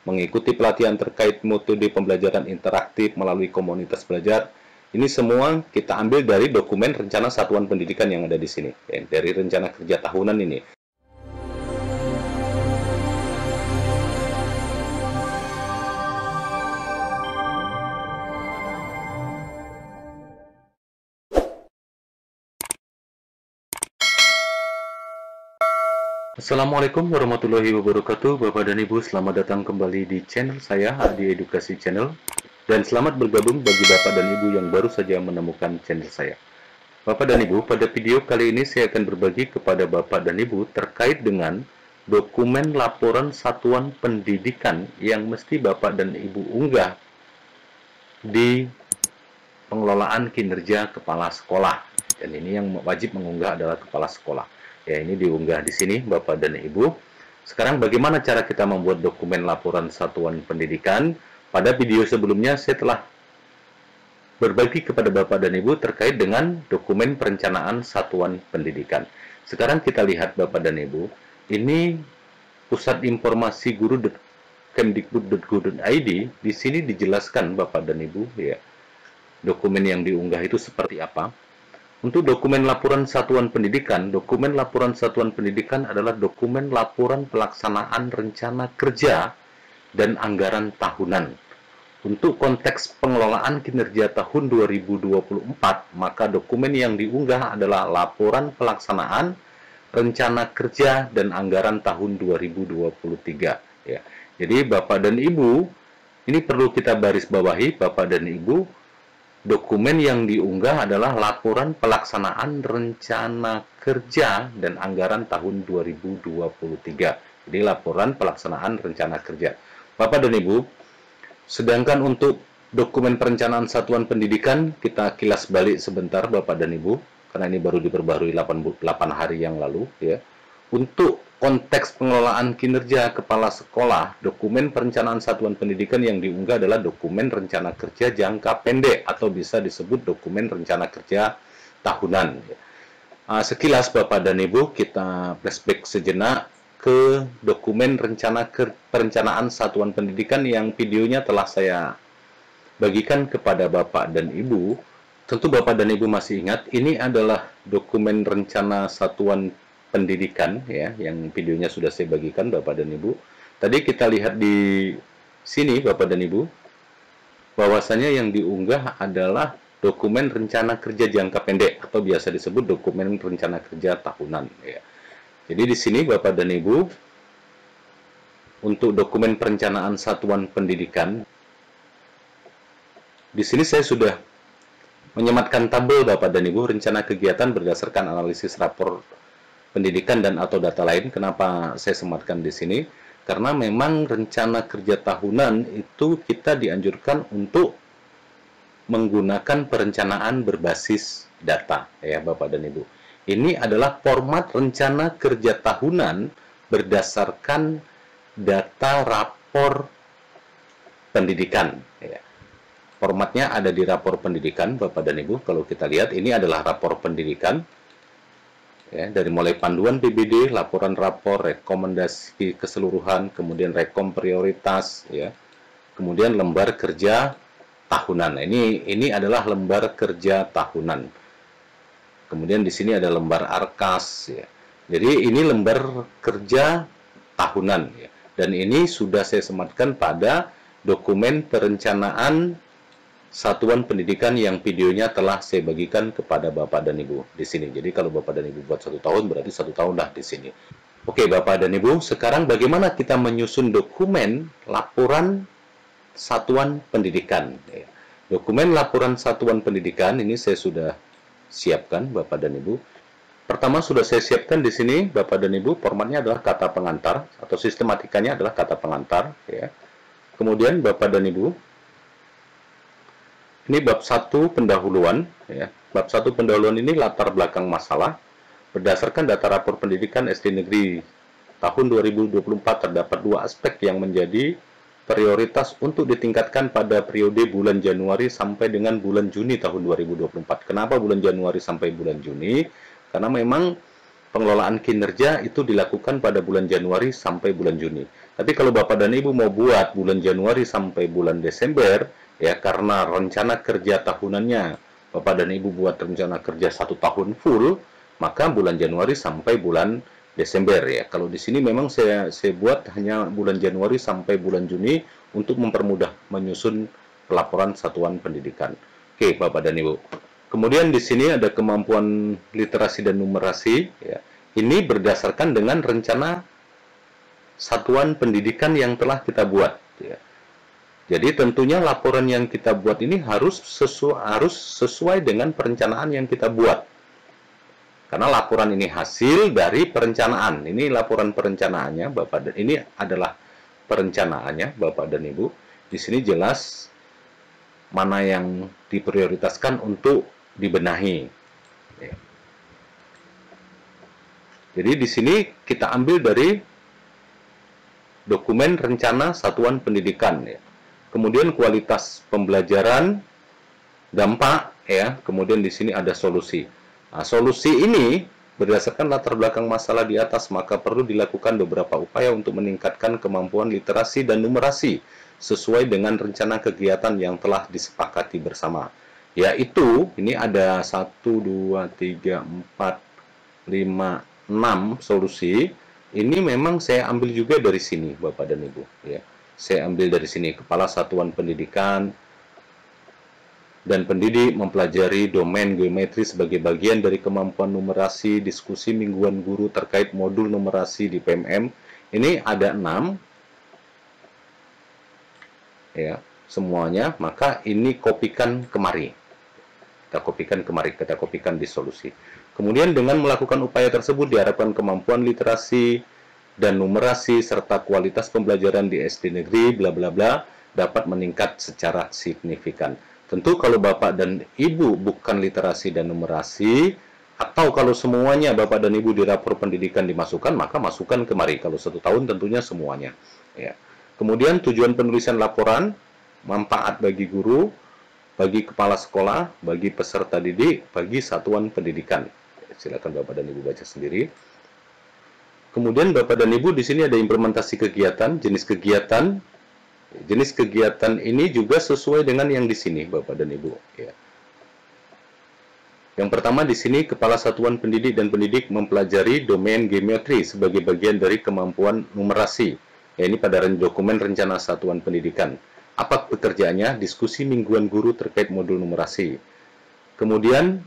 mengikuti pelatihan terkait metode pembelajaran interaktif melalui komunitas belajar. Ini semua kita ambil dari dokumen rencana satuan pendidikan yang ada di sini, ya, dari rencana kerja tahunan ini. Assalamualaikum warahmatullahi wabarakatuh, Bapak dan Ibu. Selamat datang kembali di channel saya, Adi Edukasi Channel. Dan selamat bergabung bagi Bapak dan Ibu yang baru saja menemukan channel saya. Bapak dan Ibu, pada video kali ini saya akan berbagi kepada Bapak dan Ibu terkait dengan dokumen laporan satuan pendidikan yang mesti Bapak dan Ibu unggah di pengelolaan kinerja kepala sekolah. Dan ini yang wajib mengunggah adalah kepala sekolah. Ya, ini diunggah di sini Bapak dan Ibu. Sekarang bagaimana cara kita membuat dokumen laporan satuan pendidikan? Pada video sebelumnya saya telah berbagi kepada Bapak dan Ibu terkait dengan dokumen perencanaan satuan pendidikan. Sekarang kita lihat Bapak dan Ibu, ini pusat informasi guru.kemdikbud.go.id. Di sini dijelaskan Bapak dan Ibu, ya, dokumen yang diunggah itu seperti apa. Untuk dokumen laporan satuan pendidikan adalah dokumen laporan pelaksanaan rencana kerja dan anggaran tahunan. Untuk konteks pengelolaan kinerja tahun 2024, maka dokumen yang diunggah adalah laporan pelaksanaan rencana kerja dan anggaran tahun 2023. Ya. Jadi Bapak dan Ibu, ini perlu kita baris bawahi, Bapak dan Ibu, dokumen yang diunggah adalah laporan pelaksanaan rencana kerja dan anggaran tahun 2023. Jadi laporan pelaksanaan rencana kerja. Bapak dan Ibu, sedangkan untuk dokumen perencanaan satuan pendidikan, kita kilas balik sebentar Bapak dan Ibu, karena ini baru diperbarui 8 hari yang lalu. Ya. Untuk konteks pengelolaan kinerja kepala sekolah, dokumen perencanaan satuan pendidikan yang diunggah adalah dokumen rencana kerja jangka pendek atau bisa disebut dokumen rencana kerja tahunan. Sekilas Bapak dan Ibu, kita flashback sejenak ke dokumen perencanaan satuan pendidikan yang videonya telah saya bagikan kepada Bapak dan Ibu. Tentu Bapak dan Ibu masih ingat, ini adalah dokumen rencana satuan pendidikan, ya, yang videonya sudah saya bagikan Bapak dan Ibu. Tadi kita lihat di sini Bapak dan Ibu, bahwasanya yang diunggah adalah dokumen rencana kerja jangka pendek atau biasa disebut dokumen rencana kerja tahunan. Ya. Jadi di sini Bapak dan Ibu, untuk dokumen perencanaan satuan pendidikan, di sini saya sudah menyematkan tabel Bapak dan Ibu rencana kegiatan berdasarkan analisis rapor pendidikan dan atau data lain. Kenapa saya sematkan di sini? Karena memang rencana kerja tahunan itu kita dianjurkan untuk menggunakan perencanaan berbasis data, ya Bapak dan Ibu. Ini adalah format rencana kerja tahunan berdasarkan data rapor pendidikan. Ya. Formatnya ada di rapor pendidikan Bapak dan Ibu. Kalau kita lihat, ini adalah rapor pendidikan. Ya, dari mulai panduan PBD, laporan rapor, rekomendasi keseluruhan, kemudian rekom prioritas, ya, kemudian lembar kerja tahunan. Ini adalah lembar kerja tahunan. Kemudian di sini ada lembar arkas. Ya. Jadi ini lembar kerja tahunan. Ya. Dan ini sudah saya sematkan pada dokumen perencanaan satuan pendidikan yang videonya telah saya bagikan kepada Bapak dan Ibu di sini. Jadi kalau Bapak dan Ibu buat 1 tahun, berarti 1 tahun lah di sini. Oke Bapak dan Ibu, sekarang bagaimana kita menyusun dokumen laporan satuan pendidikan. Dokumen laporan satuan pendidikan ini saya sudah siapkan Bapak dan Ibu. Pertama sudah saya siapkan di sini Bapak dan Ibu, formatnya adalah kata pengantar atau sistematikanya adalah kata pengantar. Ya. Kemudian Bapak dan Ibu, ini bab 1 pendahuluan, ya. Bab 1 pendahuluan ini latar belakang masalah. Berdasarkan data rapor pendidikan SD Negeri tahun 2024 terdapat 2 aspek yang menjadi prioritas untuk ditingkatkan pada periode bulan Januari sampai dengan bulan Juni tahun 2024. Kenapa bulan Januari sampai bulan Juni? Karena memang pengelolaan kinerja itu dilakukan pada bulan Januari sampai bulan Juni. Tapi kalau Bapak dan Ibu mau buat bulan Januari sampai bulan Desember, ya karena rencana kerja tahunannya, Bapak dan Ibu buat rencana kerja 1 tahun full, maka bulan Januari sampai bulan Desember ya. Kalau di sini memang saya buat hanya bulan Januari sampai bulan Juni untuk mempermudah menyusun pelaporan satuan pendidikan. Oke, Bapak dan Ibu. Kemudian di sini ada kemampuan literasi dan numerasi ya. Ini berdasarkan dengan rencana satuan pendidikan yang telah kita buat ya. Jadi tentunya laporan yang kita buat ini harus sesuai dengan perencanaan yang kita buat. Karena laporan ini hasil dari perencanaan. Ini laporan perencanaannya, Bapak dan ini adalah perencanaannya, Bapak dan Ibu. Di sini jelas mana yang diprioritaskan untuk dibenahi. Ya. Jadi di sini kita ambil dari dokumen rencana satuan pendidikan. Ya. Kemudian kualitas pembelajaran, dampak, ya. Kemudian di sini ada solusi. Nah, solusi ini berdasarkan latar belakang masalah di atas, maka perlu dilakukan beberapa upaya untuk meningkatkan kemampuan literasi dan numerasi sesuai dengan rencana kegiatan yang telah disepakati bersama. Yaitu, ini ada 1, 2, 3, 4, 5, 6 solusi. Ini memang saya ambil juga dari sini, Bapak dan Ibu. Ya. Saya ambil dari sini, Kepala Satuan Pendidikan dan pendidik mempelajari domain geometri sebagai bagian dari kemampuan numerasi, diskusi mingguan guru terkait modul numerasi di PMM. Ini ada 6. Ya, semuanya, maka ini kopikan kemari. Kita kopikan kemari, kita kopikan di solusi. Kemudian dengan melakukan upaya tersebut diharapkan kemampuan literasi dan numerasi serta kualitas pembelajaran di SD negeri bla bla bla dapat meningkat secara signifikan. Tentu kalau Bapak dan Ibu bukan literasi dan numerasi, atau kalau semuanya Bapak dan Ibu di rapor pendidikan dimasukkan, maka masukkan kemari. Kalau 1 tahun tentunya semuanya. Ya. Kemudian tujuan penulisan laporan, manfaat bagi guru, bagi kepala sekolah, bagi peserta didik, bagi satuan pendidikan. Silakan Bapak dan Ibu baca sendiri. Kemudian Bapak dan Ibu di sini ada implementasi kegiatan, jenis kegiatan. Jenis kegiatan ini juga sesuai dengan yang di sini, Bapak dan Ibu. Ya. Yang pertama di sini, Kepala Satuan Pendidik dan Pendidik mempelajari domain geometri sebagai bagian dari kemampuan numerasi. Ya, ini pada dokumen rencana satuan pendidikan. Apa pekerjaannya? Diskusi mingguan guru terkait modul numerasi. Kemudian,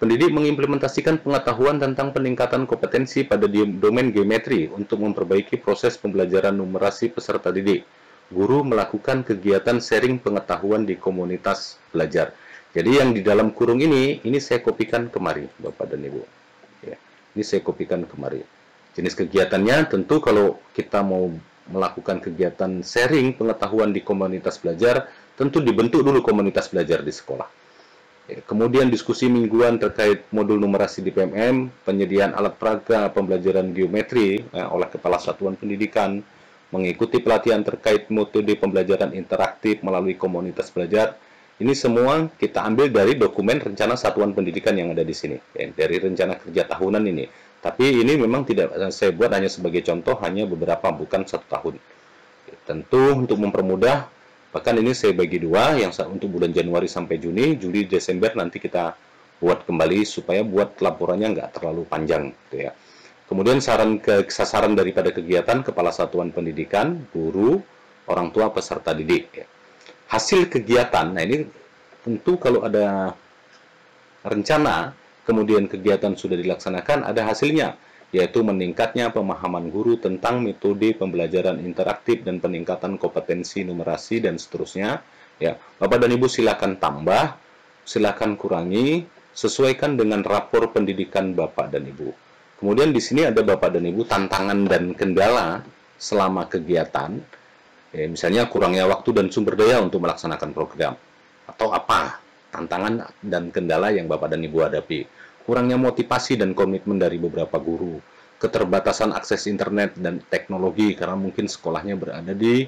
pendidik mengimplementasikan pengetahuan tentang peningkatan kompetensi pada domain geometri untuk memperbaiki proses pembelajaran numerasi peserta didik. Guru melakukan kegiatan sharing pengetahuan di komunitas belajar. Jadi yang di dalam kurung ini saya kopikan kemari, Bapak dan Ibu. Ya, ini saya kopikan kemari. Jenis kegiatannya tentu kalau kita mau melakukan kegiatan sharing pengetahuan di komunitas belajar, tentu dibentuk dulu komunitas belajar di sekolah. Ya, kemudian diskusi mingguan terkait modul numerasi di PMM, penyediaan alat peraga pembelajaran geometri oleh Kepala Satuan Pendidikan, mengikuti pelatihan terkait metode pembelajaran interaktif melalui komunitas belajar. Ini semua kita ambil dari dokumen rencana satuan pendidikan yang ada di sini, ya, dari rencana kerja tahunan ini. Tapi ini memang tidak saya buat hanya sebagai contoh, hanya beberapa, bukan 1 tahun. Tentu untuk mempermudah, bahkan ini saya bagi 2, yang untuk bulan Januari sampai Juni, Juli, Desember nanti kita buat kembali supaya buat laporannya nggak terlalu panjang, gitu ya. Kemudian sasaran daripada kegiatan Kepala Satuan Pendidikan, guru, orang tua, peserta didik. Ya. Hasil kegiatan, nah ini tentu kalau ada rencana, kemudian kegiatan sudah dilaksanakan, ada hasilnya, yaitu meningkatnya pemahaman guru tentang metode pembelajaran interaktif dan peningkatan kompetensi numerasi dan seterusnya. Ya, Bapak dan Ibu silakan tambah, silakan kurangi, sesuaikan dengan rapor pendidikan Bapak dan Ibu. Kemudian di sini ada Bapak dan Ibu tantangan dan kendala selama kegiatan. Ya, misalnya kurangnya waktu dan sumber daya untuk melaksanakan program. Atau apa tantangan dan kendala yang Bapak dan Ibu hadapi. Kurangnya motivasi dan komitmen dari beberapa guru. Keterbatasan akses internet dan teknologi karena mungkin sekolahnya berada di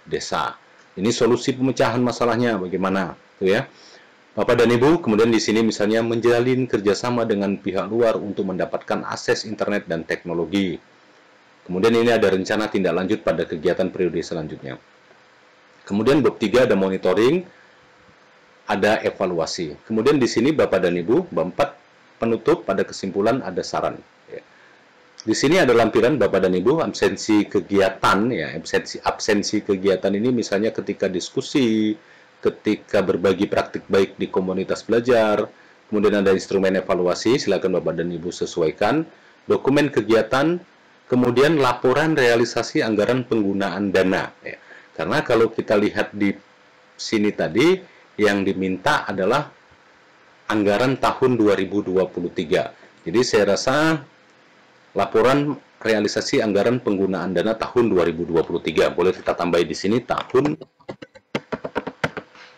desa. Ini solusi pemecahan masalahnya bagaimana, tuh ya. Bapak dan Ibu, kemudian di sini misalnya menjalin kerjasama dengan pihak luar untuk mendapatkan akses internet dan teknologi. Kemudian ini ada rencana tindak lanjut pada kegiatan periode selanjutnya. Kemudian bab 3 ada monitoring, ada evaluasi. Kemudian di sini Bapak dan Ibu, bab 4 penutup, pada kesimpulan ada saran. Di sini ada lampiran Bapak dan Ibu, absensi kegiatan, ya, absensi kegiatan ini misalnya ketika diskusi, ketika berbagi praktik baik di komunitas belajar, kemudian ada instrumen evaluasi, silakan Bapak dan Ibu sesuaikan, dokumen kegiatan, kemudian laporan realisasi anggaran penggunaan dana. Ya. Karena kalau kita lihat di sini tadi, yang diminta adalah anggaran tahun 2023. Jadi saya rasa laporan realisasi anggaran penggunaan dana tahun 2023. Boleh kita tambahin di sini tahun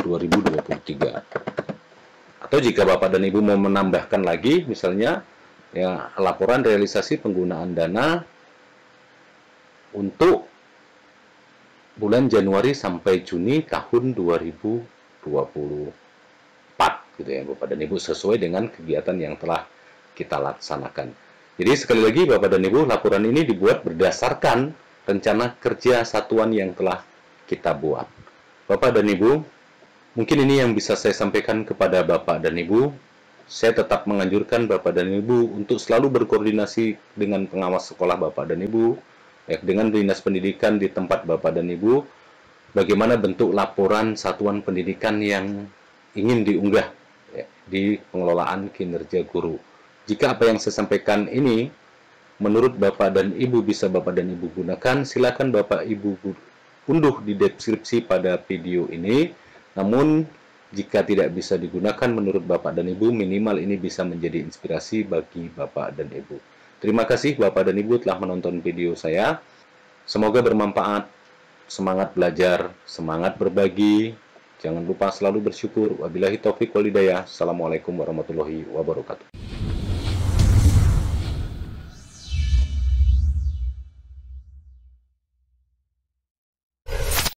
2023. Atau jika Bapak dan Ibu mau menambahkan lagi, misalnya ya laporan realisasi penggunaan dana untuk bulan Januari sampai Juni tahun 2024 gitu ya Bapak dan Ibu, sesuai dengan kegiatan yang telah kita laksanakan. Jadi sekali lagi Bapak dan Ibu, laporan ini dibuat berdasarkan rencana kerja satuan yang telah kita buat. Bapak dan Ibu, mungkin ini yang bisa saya sampaikan kepada Bapak dan Ibu. Saya tetap menganjurkan Bapak dan Ibu untuk selalu berkoordinasi dengan pengawas sekolah Bapak dan Ibu, dengan dinas pendidikan di tempat Bapak dan Ibu, bagaimana bentuk laporan satuan pendidikan yang ingin diunggah di pengelolaan kinerja guru. Jika apa yang saya sampaikan ini menurut Bapak dan Ibu bisa Bapak dan Ibu gunakan, silakan Bapak Ibu unduh di deskripsi pada video ini. Namun jika tidak bisa digunakan menurut Bapak dan Ibu, minimal ini bisa menjadi inspirasi bagi Bapak dan Ibu. Terima kasih Bapak dan Ibu telah menonton video saya. Semoga bermanfaat. Semangat belajar, semangat berbagi. Jangan lupa selalu bersyukur. Wabillahi taufiq wal hidayah. Assalamualaikum warahmatullahi wabarakatuh.